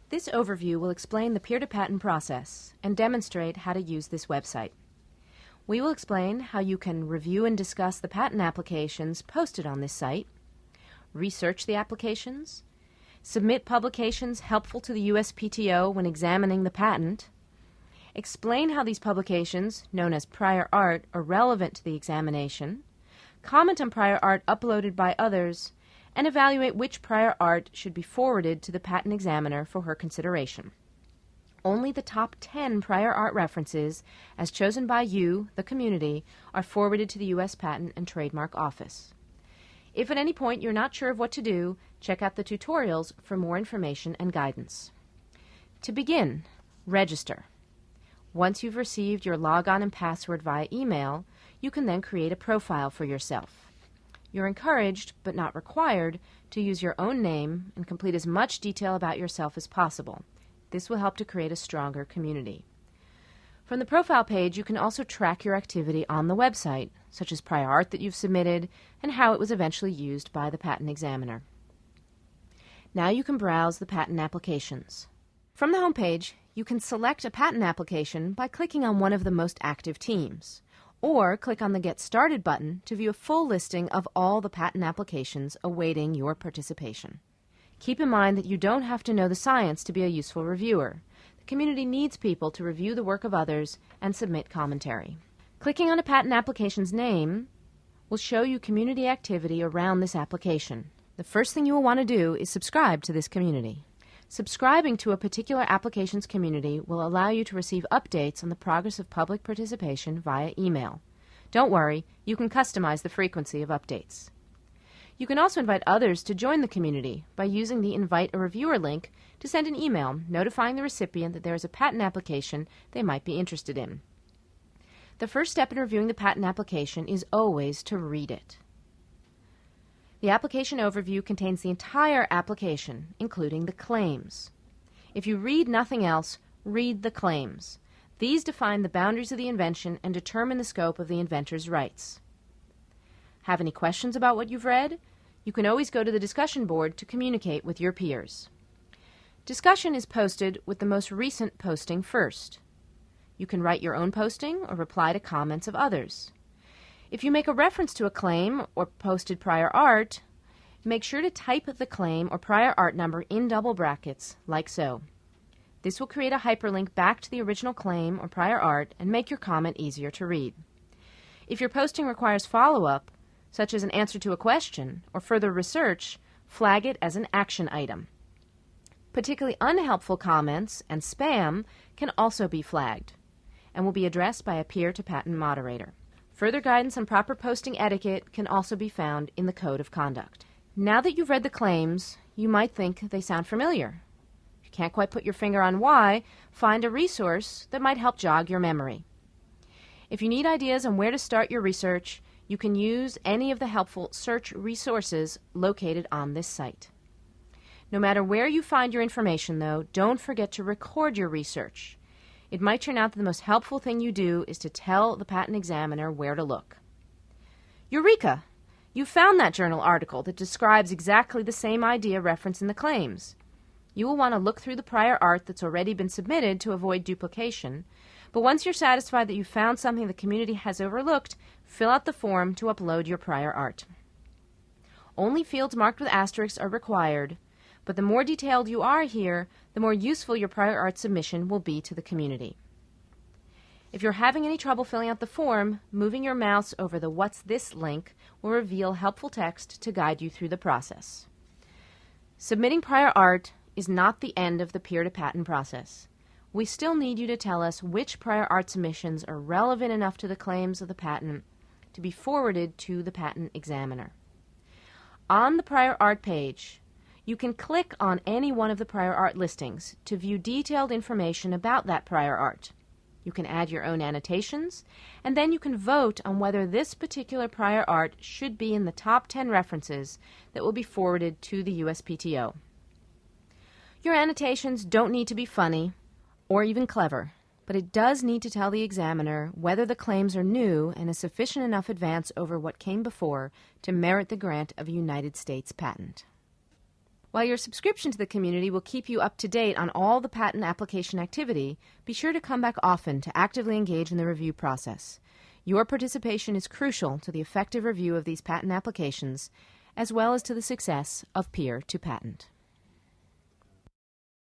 This overview will explain the peer-to-patent process and demonstrate how to use this website. We will explain how you can review and discuss the patent applications posted on this site, research the applications, submit publications helpful to the USPTO when examining the patent, explain how these publications, known as prior art, are relevant to the examination, comment on prior art uploaded by others, and evaluate which prior art should be forwarded to the patent examiner for her consideration. Only the top 10 prior art references, as chosen by you, the community, are forwarded to the U.S. Patent and Trademark Office. If at any point you're not sure of what to do, check out the tutorials for more information and guidance. To begin, register. Once you've received your logon and password via email, you can then create a profile for yourself. You're encouraged, but not required, to use your own name and complete as much detail about yourself as possible. This will help to create a stronger community. From the profile page, you can also track your activity on the website, such as prior art that you've submitted and how it was eventually used by the patent examiner. Now you can browse the patent applications. From the home page, you can select a patent application by clicking on one of the most active teams, or click on the Get Started button to view a full listing of all the patent applications awaiting your participation. Keep in mind that you don't have to know the science to be a useful reviewer. The community needs people to review the work of others and submit commentary. Clicking on a patent application's name will show you community activity around this application. The first thing you will want to do is subscribe to this community. Subscribing to a particular application's community will allow you to receive updates on the progress of public participation via email. Don't worry, you can customize the frequency of updates. You can also invite others to join the community by using the Invite a Reviewer link to send an email notifying the recipient that there is a patent application they might be interested in. The first step in reviewing the patent application is always to read it. The application overview contains the entire application, including the claims. If you read nothing else, read the claims. These define the boundaries of the invention and determine the scope of the inventor's rights. Have any questions about what you've read? You can always go to the discussion board to communicate with your peers. Discussion is posted with the most recent posting first. You can write your own posting or reply to comments of others. If you make a reference to a claim or posted prior art, make sure to type the claim or prior art number in double brackets, like so. This will create a hyperlink back to the original claim or prior art and make your comment easier to read. If your posting requires follow-up, such as an answer to a question or further research, flag it as an action item. Particularly unhelpful comments and spam can also be flagged and will be addressed by a peer-to-patent moderator. Further guidance on proper posting etiquette can also be found in the Code of Conduct. Now that you've read the claims, you might think they sound familiar. If you can't quite put your finger on why, find a resource that might help jog your memory. If you need ideas on where to start your research, you can use any of the helpful search resources located on this site. No matter where you find your information, though, don't forget to record your research. It might turn out that the most helpful thing you do is to tell the patent examiner where to look. Eureka! You found that journal article that describes exactly the same idea referenced in the claims. You will want to look through the prior art that's already been submitted to avoid duplication, but once you're satisfied that you found something the community has overlooked, fill out the form to upload your prior art. Only fields marked with asterisks are required, but the more detailed you are here, the more useful your prior art submission will be to the community. If you're having any trouble filling out the form, moving your mouse over the What's This link will reveal helpful text to guide you through the process. Submitting prior art is not the end of the peer-to-patent process. We still need you to tell us which prior art submissions are relevant enough to the claims of the patent to be forwarded to the patent examiner. On the prior art page, you can click on any one of the prior art listings to view detailed information about that prior art. You can add your own annotations, and then you can vote on whether this particular prior art should be in the top 10 references that will be forwarded to the USPTO. Your annotations don't need to be funny or even clever, but it does need to tell the examiner whether the claims are new and a sufficient enough advance over what came before to merit the grant of a United States patent. While your subscription to the community will keep you up to date on all the patent application activity, be sure to come back often to actively engage in the review process. Your participation is crucial to the effective review of these patent applications, as well as to the success of Peer to Patent.